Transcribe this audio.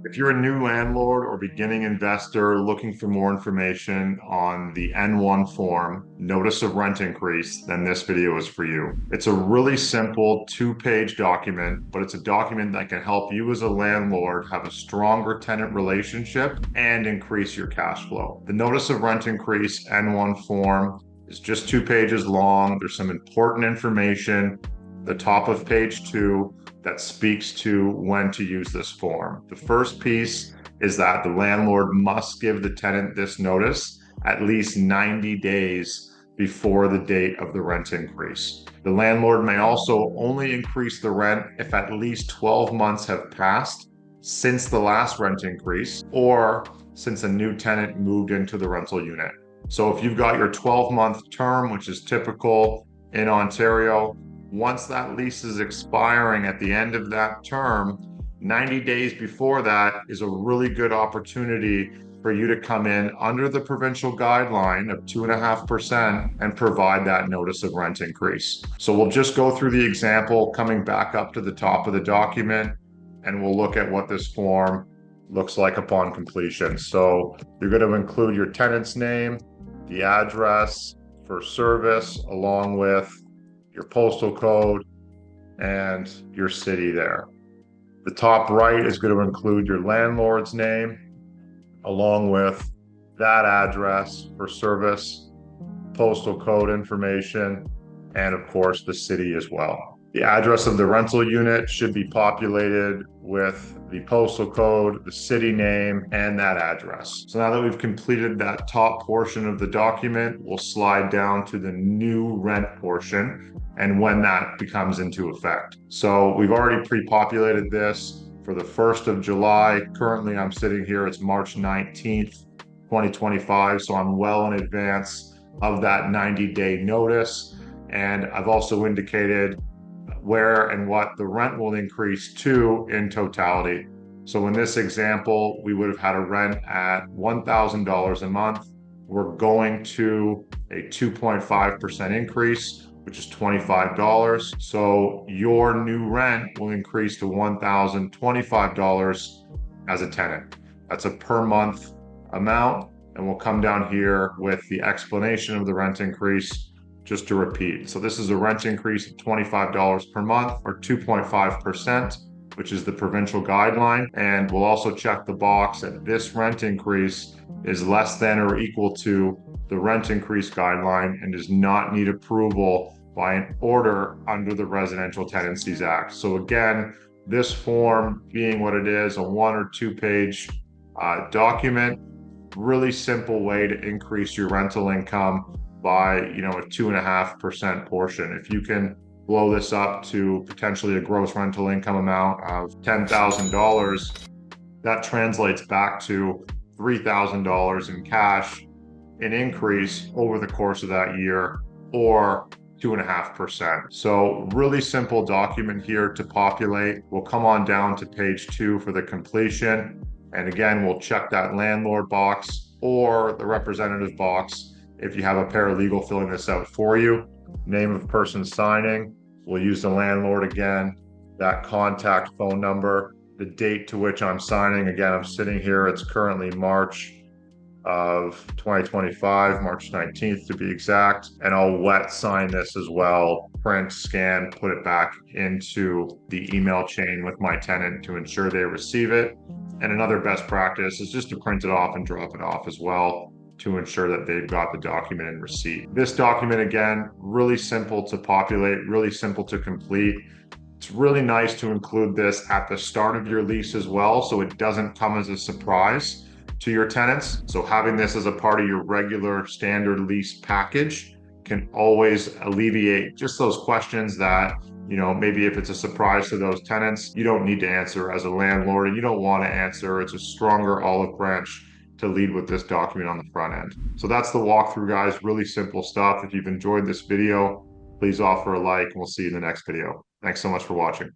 If you're a new landlord or beginning investor looking for more information on the N1 form, Notice of Rent Increase, then this video is for you. It's a really simple two-page document, but it's a document that can help you as a landlord have a stronger tenant relationship and increase your cash flow. The Notice of Rent Increase N1 form is just 2 pages long. There's some important information. The top of page 2 that speaks to when to use this form. The first piece is that the landlord must give the tenant this notice at least 90 days before the date of the rent increase. The landlord may also only increase the rent if at least 12 months have passed since the last rent increase or since a new tenant moved into the rental unit. So if you've got your 12-month term, which is typical in Ontario, once that lease is expiring at the end of that term, 90 days before that is a really good opportunity for you to come in under the provincial guideline of 2.5% and provide that notice of rent increase. So we'll just go through the example coming back up to the top of the document, and we'll look at what this form looks like upon completion. So you're going to include your tenant's name, the address for service, along with your postal code, and your city there. The top right is going to include your landlord's name, along with that address for service, postal code information, and of course the city as well. The address of the rental unit should be populated with the postal code, the city name, and that address. So now that we've completed that top portion of the document, we'll slide down to the new rent portion and when that becomes into effect. So we've already pre-populated this for the 1st of July. Currently, I'm sitting here, it's March 19th, 2025. So I'm well in advance of that 90-day notice. And I've also indicated where and what the rent will increase to in totality. So in this example, we would have had a rent at $1,000 a month. We're going to a 2.5% increase, which is $25. So your new rent will increase to $1,025 as a tenant. That's a per month amount. And we'll come down here with the explanation of the rent increase just to repeat. So this is a rent increase of $25 per month or 2.5%, which is the provincial guideline. And we'll also check the box that this rent increase is less than or equal to the rent increase guideline and does not need approval by an order under the Residential Tenancies Act. So again, this form being what it is, a 1 or 2 page document, really simple way to increase your rental income by a 2.5% portion. If you can blow this up to potentially a gross rental income amount of $10,000, that translates back to $3,000 in cash, an increase over the course of that year, or 2.5%. So really simple document here to populate. We'll come on down to page 2 for the completion. And again, we'll check that landlord box or the representative box if you have a paralegal filling this out for you. Name of person signing. We'll use the landlord again, that contact phone number, the date to which I'm signing. Again, I'm sitting here, it's currently March of 2025, March 19th to be exact. And I'll wet sign this as well, print, scan, put it back into the email chain with my tenant to ensure they receive it. And another best practice is just to print it off and drop it off as well to ensure that they've got the document in receipt. This document, again, really simple to populate, really simple to complete. It's really nice to include this at the start of your lease as well, so it doesn't come as a surprise to your tenants. So having this as a part of your regular standard lease package can always alleviate just those questions that, maybe if it's a surprise to those tenants, you don't need to answer as a landlord and you don't want to answer. It's a stronger olive branch to lead with this document on the front end. So that's the walkthrough, guys. Really simple stuff. If you've enjoyed this video, please offer a like and we'll see you in the next video. Thanks so much for watching.